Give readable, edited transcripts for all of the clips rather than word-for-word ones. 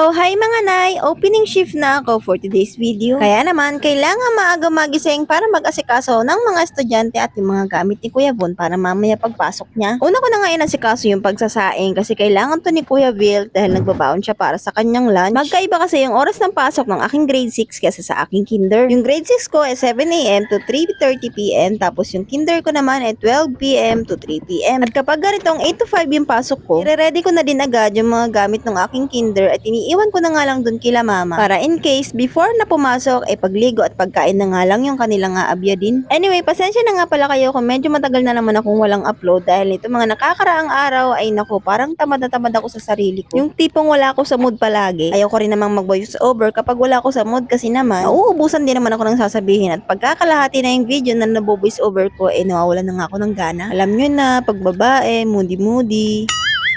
Hello! Hi mga nay! Opening shift na ako for today's video. Kaya naman, kailangan maaga magising para mag-asikaso ng mga estudyante at yung mga gamit ni Kuya Von para mamaya pagpasok niya. Una ko na nga inasikaso yung pagsasaing kasi kailangan to ni Kuya Vil dahil nagbabaon siya para sa kanyang lunch. Magkaiba kasi yung oras ng pasok ng aking grade 6 kaysa sa aking kinder. Yung grade 6 ko ay 7 a.m. to 3:30 p.m. Tapos yung kinder ko naman ay 12 p.m. to 3 p.m. At kapag ganitong 8 to 5 yung pasok ko, i-ready ko na din agad yung mga gamit ng aking kinder at iniiwan ko na nga lang dun kila mama para in case before na pumasok ay pagligo at pagkain na nga lang yung kanilang aabya din. Anyway, pasensya na nga pala kayo kung medyo matagal na naman akong walang upload dahil ito mga nakakaraang araw ay naku parang tamad na tamad ako sa sarili ko. Yung tipong wala ako sa mood palagi. Ayoko rin namang mag voice over kapag wala ako sa mood kasi naman nauubusan din naman ako ng sasabihin at pagkakalahati na yung video na nabo-voice over ko nawawalan na nga ako ng gana. Alam nyo na, pag babae, moody.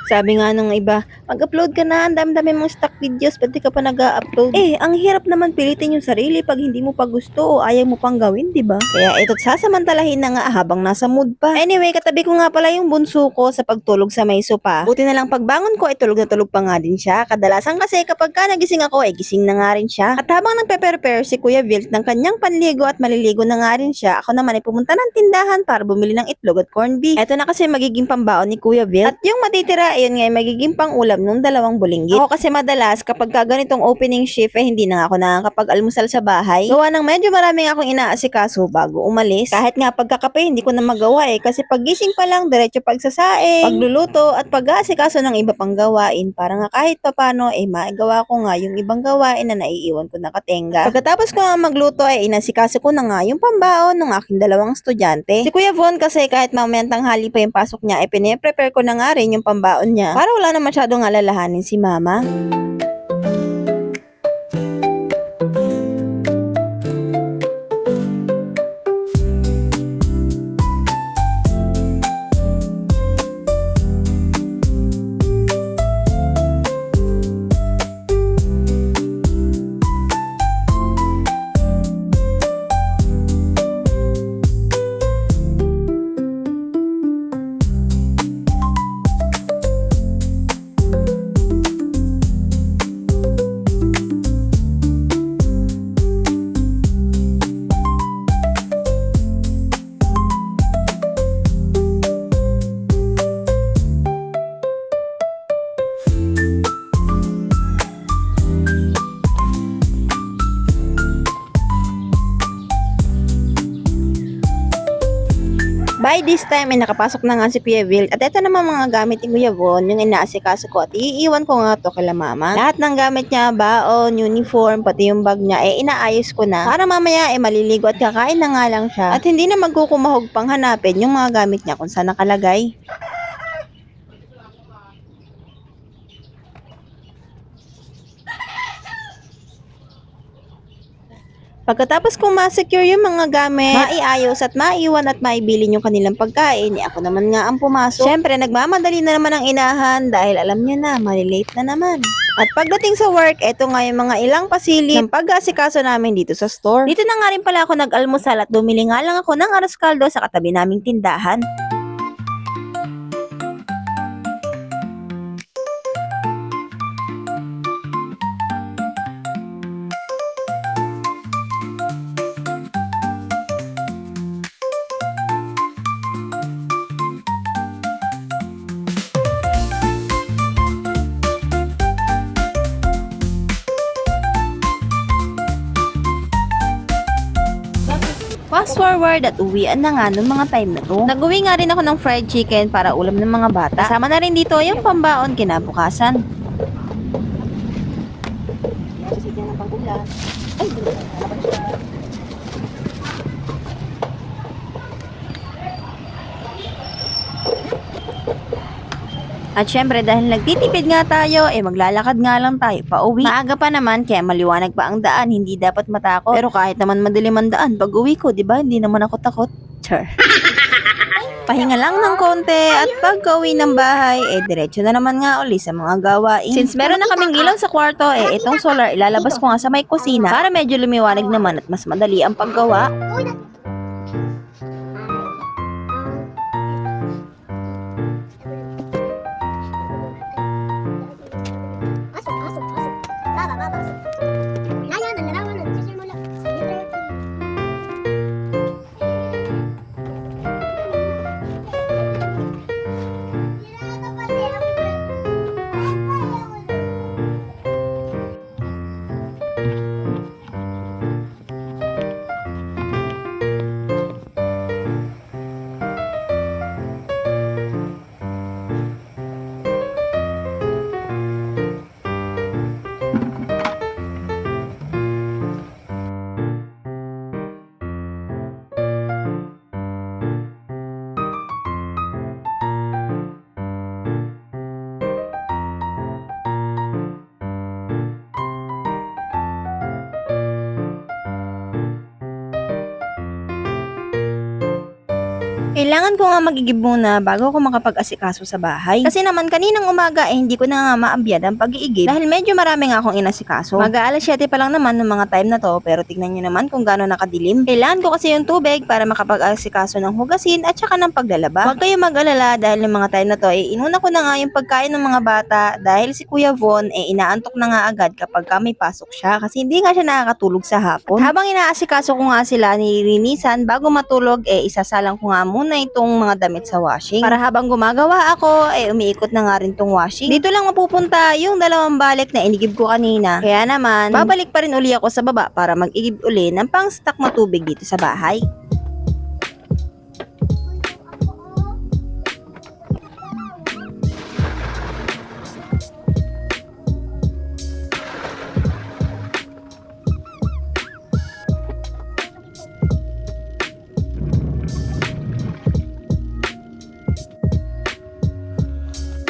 Sabi nga nung iba, mag-upload ka na, ang dami-dami mong stock videos, ba't di ka pa nag-upload? Ang hirap naman pilitin yung sarili pag hindi mo pa gusto o ayaw mo pang gawin, di ba? Kaya ito't sasamantalahin na nga habang nasa mood pa. Anyway, katabi ko nga pala yung bunso ko sa pagtulog sa may sopa. Buti na lang pagbangon ko ay tulog na tulog pa nga din siya. Kadalasan kasi kapag ka nagising ako, gising na nga rin siya. At habang nagpe-prepare si Kuya Vilt ng kanyang panligo at maliligo na nga rin siya, ako naman ay pumunta ng tindahan para bumili ng itlog at corned beef. Ito na kasi magiging pambaon ni Kuya Vilt. At yung matitira ayun nga magiging pang-ulam nung dalawang bulinggit. Ako kasi madalas kapag ganitong opening shift hindi na ako nakakapag-almusal sa bahay. Gawa ng medyo maraming akong inaasikaso bago umalis. Kahit nga pagkakape hindi ko na magawa kasi paggising pa lang diretso pagsasaing, pagluluto at pag-aasikaso ng iba pang gawain para nga kahit papano maigawa ko nga yung ibang gawain na naiiwan ko nakatenga. Pagkatapos ko nga magluto inasikaso ko na nga yung pambaon ng aking dalawang estudyante. Si Kuya Von kasi kahit mamayang tanghali pa yung pasok niya pine-prepare ko na nga rin yung pambaon niya para wala na masyadong alalahanin si mama. By this time nakapasok na nga si Kuya Vil at ito naman mga gamit ni Kuya Von yung inaasikaso ko at iiwan ko nga to kala mama. Lahat ng gamit niya, baon, uniform, pati yung bag niya inaayos ko na para mamaya maliligo at kakain na nga lang siya at hindi na magkukumahog pang hanapin yung mga gamit niya kung saan nakalagay. Pagkatapos kong ma-secure yung mga gamit, maiayos at maiwan at maibilin yung kanilang pagkain, ako naman nga ang pumasok. Siyempre, nagmamadali na naman ang inahan dahil alam niyo na, malilate na naman. At pagdating sa work, eto nga yung mga ilang pasilip ng pag-aasikaso namin dito sa store. Dito na nga rin pala ako nag-almusal at bumili nga lang ako ng arroz caldo sa katabi naming tindahan. Fast forward at uwian na nga nung mga time na to. Nag-uwi nga rin ako ng fried chicken para ulam ng mga bata. Kasama na rin dito yung pambaon kinabukasan. At syempre dahil nagtitipid nga tayo, maglalakad nga lang tayo pa uwi. Maaga pa naman kaya maliwanag pa ang daan, hindi dapat matakot. Pero kahit naman madilim ang daan, pag uwi ko, di ba? Hindi naman ako takot. Char. Pahinga lang ng konti at pagka-uwi ng bahay, diretso na naman nga uli sa mga gawain. Since meron na kaming ilaw sa kwarto, itong solar ilalabas ko nga sa may kusina para medyo lumiwanag naman at mas madali ang paggawa. Kailangan ko nga magigib muna bago ako makapag-asikaso sa bahay. Kasi naman kaninang umaga hindi ko na nga maabyad ang pag-iigib dahil medyo marami nga akong inasikaso. Mag-aalas 7 pa lang naman ng mga time na to pero tignan nyo naman kung gaano nakadilim. Kailangan ko kasi yung tubig para makapag-asikaso ng hugasin at saka ng paglalaba. Huwag kayong mag-alala dahil yung mga time na to inuna ko na nga yung pagkain ng mga bata dahil si Kuya Von inaantok na nga agad kapag may pasok siya kasi hindi nga siya nakakatulog sa hapon. At habang inaasikaso ko nga sila nililinisan bago matulog isasalang ko nga muna itong mga damit sa washing. Para habang gumagawa ako umiikot na nga rin tong washing. Dito lang mapupunta yung dalawang balik na inigib ko kanina. Kaya naman babalik pa rin uli ako sa baba para mag-igib uli ng pang-stock na tubig dito sa bahay.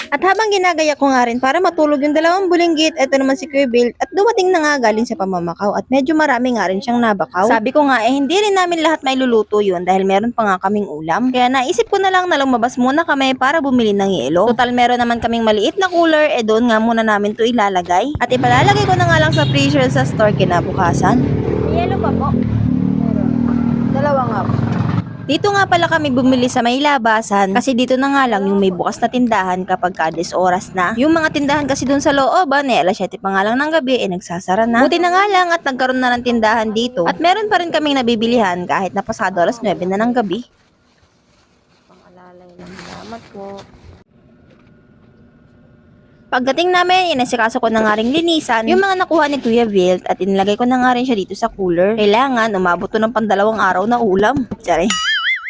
At habang ginagaya ko nga rin para matulog yung dalawang bulinggit, eto naman si Kuya Bill at dumating na nga galing sa pamamakaw at medyo marami nga rin siyang nabakaw. Sabi ko nga hindi rin namin lahat may luluto yun dahil meron pa nga kaming ulam. Kaya naisip ko na lang na lumabas muna kami para bumili ng yelo. Total meron naman kaming maliit na cooler, doon nga muna namin to ilalagay. At ipalalagay ko na nga lang sa freezer sa store kinabukasan. May yelo pa po? Meron. Dalawa nga po. Dito nga pala kami bumili sa may labasan kasi dito na nga lang yung may bukas na tindahan kapag kadis oras na. Yung mga tindahan kasi dun sa looban alas 7 pa nga lang ng gabi nagsasara na. Buti na nga lang at nagkaroon na ng tindahan dito at meron pa rin kaming nabibilihan kahit na pasado alas 9 na ng gabi. Pangalalay lang, salamat po. Pagdating namin, inasikaso ko na nga ring linisan yung mga nakuha ni Kuya Wilt at inilagay ko na nga rin siya dito sa cooler. Kailangan umabot to ng pandalawang araw na ulam. Tsare.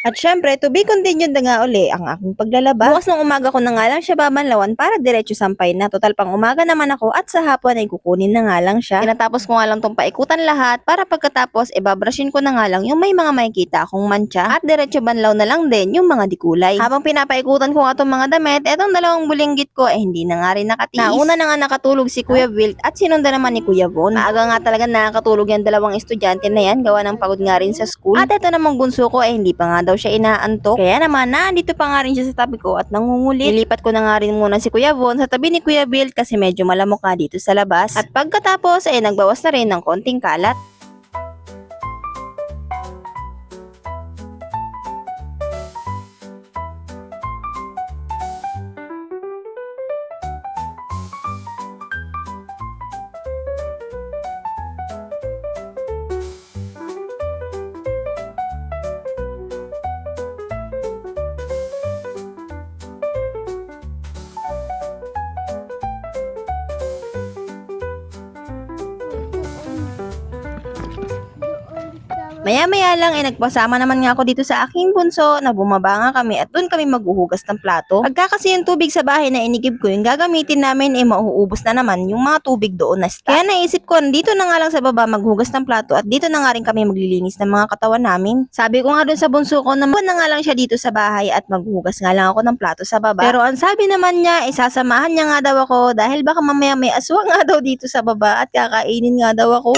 At syempre, to be continued na nga uli ang aking paglalaba. Bukas ng umaga ko na nga lang siya babanlawan para diretso sampay na. Total pang umaga naman ako at sa hapon ay kukunin na nga lang siya. Tinatapos ko nga lang tong paikutan lahat para pagkatapos babrushin ko na nga lang yung may mga makikita akong mancha at diretso banlaw na lang din yung mga dikulay. Habang pinapaikutan ko nga tong mga damit, etong dalawang bulinggit ko hindi na nga rin nakatiis. Nauna na nga nakatulog si Kuya Wilt at sinundan naman ni Kuya Von. Maaga nga talaga nakakatulog yung dalawang estudyante na yan, gawa ng pagod nga rin sa school. At eto namang bunso ko hindi pa nga daw siya inaantok. Kaya naman, nandito pa nga rin siya sa tabi ko at nangungulit. Nilipat ko na nga rin muna si Kuya Von sa tabi ni Kuya Bill kasi medyo malamok nga dito sa labas. At pagkatapos, nagbawas na rin ng konting kalat. Maya-maya lang nagpasama naman nga ako dito sa aking bunso na bumaba nga kami at doon kami maghuhugas ng plato. Pagka kasi yung tubig sa bahay na inigib ko, yung gagamitin namin mauubos na naman yung mga tubig doon na stock. Kaya naisip ko, dito na nga lang sa baba maghugas ng plato at dito na nga rin kami maglilinis ng mga katawan namin. Sabi ko nga doon sa bunso ko na nga lang siya dito sa bahay at maghuhugas nga lang ako ng plato sa baba. Pero ang sabi naman niya, isasamahan niya nga daw ako dahil baka mamaya may aswang nga daw dito sa baba at kakainin nga daw ako.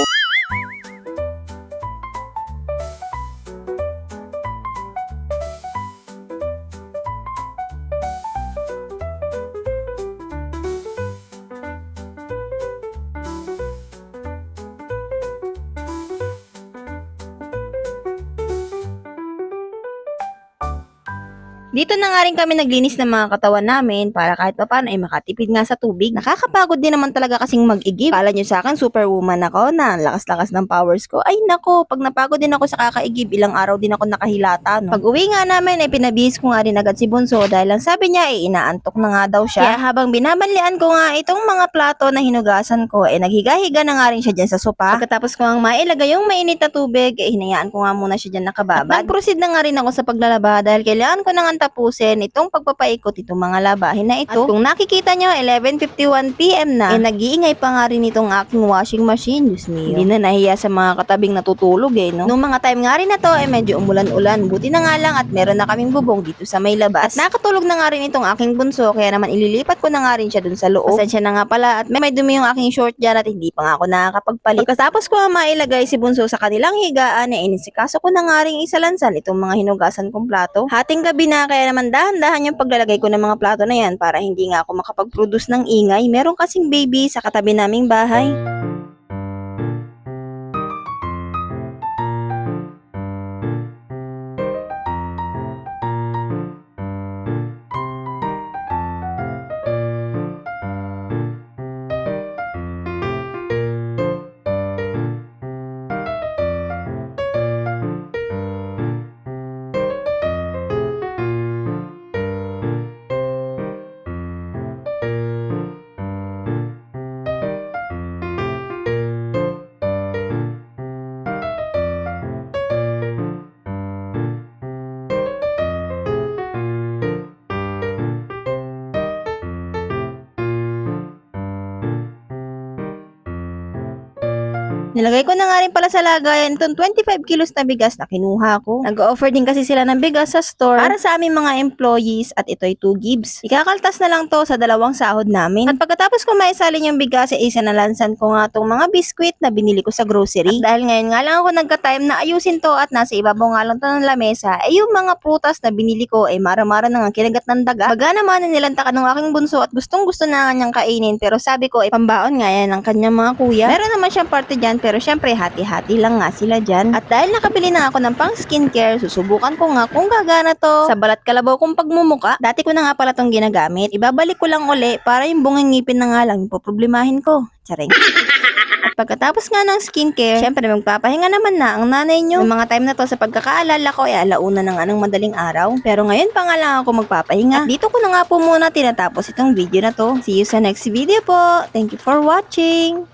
Dito na nga rin kami naglinis ng mga katawan namin para kahit pa paano makatipid nga sa tubig. Nakakapagod din naman talaga kasing mag-igib. Kala nyo sa akin, superwoman ako na lakas-lakas ng powers ko. Ay nako, pag napagod din ako sa kakaigib, ilang araw din ako nakahilata. No? Pag uwi nga namin, pinabihis ko nga rin agad si Bunso dahil ang sabi niya inaantok na nga daw siya. Kaya habang binabanlian ko nga itong mga plato na hinugasan ko, naghiga-higa na nga rin siya dyan sa sopa. Pagkatapos ko ang mailagay yung mainit na tubig, hinayaan ko nga muna siya dyan nakababad. Nag-proceed na nga rin ako sa paglalaba dahil kailangan ko na nga niyang tapusin itong pagpapaikot itong mga labahin na ito. At kung nakikita nyo, 11:51 PM na, nag-iingay pa nga rin itong aking washing machine. Diyos mio. Hindi na nahiya sa mga katabing natutulog no? Nung mga time nga rin na to, medyo umulan-ulan. Buti na nga lang at meron na kaming bubong dito sa may labas. At nakatulog na nga rin itong aking bunso, kaya naman ililipat ko na nga rin siya dun sa loob. Pasensya na nga pala at may dumi yung aking short dyan at hindi pa nga ako nakakapagpalit. Pagkatapos ko mailagay si bunso sa kanilang higaan, inisikaso ko na nga rin isalansan itong mga hinugasan kong plato. Hating gabi na, kaya naman dahan-dahan yung paglalagay ko ng mga plato na yan para hindi nga ako makapag-produce ng ingay. Meron kasing baby sa katabi naming bahay. Nilagay ko na nga rin pala sa lagayan itong 25 kilos na bigas na kinuha ko. Nag-offer din kasi sila ng bigas sa store para sa aming mga employees at ito'y 2 gibs. Ikakaltas na lang to sa 2 sahod namin. At pagkatapos ko maisalin yung bigas, isa na lansan ko nga itong mga biskwit na binili ko sa grocery. At dahil ngayon nga lang ako nagka-time na ayusin to at nasa ibabaw nga lang to ng lamesa, yung mga prutas na binili ko mara-mara na nga kinagat ng daga. Baga naman nilantakan ng aking bunso at gustong-gusto na nga niyang kainin, pero sabi ko pambaon nga yan ng kanyang mga kuya. Meron naman siyang parte dyan, pero syempre hati-hati lang nga sila dyan. At dahil nakabili na ako ng pang skincare, susubukan ko nga kung gagana to sa balat kalabaw kong pagmumuka. Dati ko na nga pala tong ginagamit. Ibabalik ko lang uli para yung bungang ngipin na nga lang yung poproblemahin ko. Charing. At pagkatapos nga ng skincare, syempre magpapahinga naman na ang nanay nyo. Ng mga time na to sa pagkakaalala ko, alauna na nga ng madaling araw. Pero ngayon pa nga lang ako magpapahinga. At dito ko na nga po muna tinatapos itong video na to. See you sa next video po. Thank you for watching.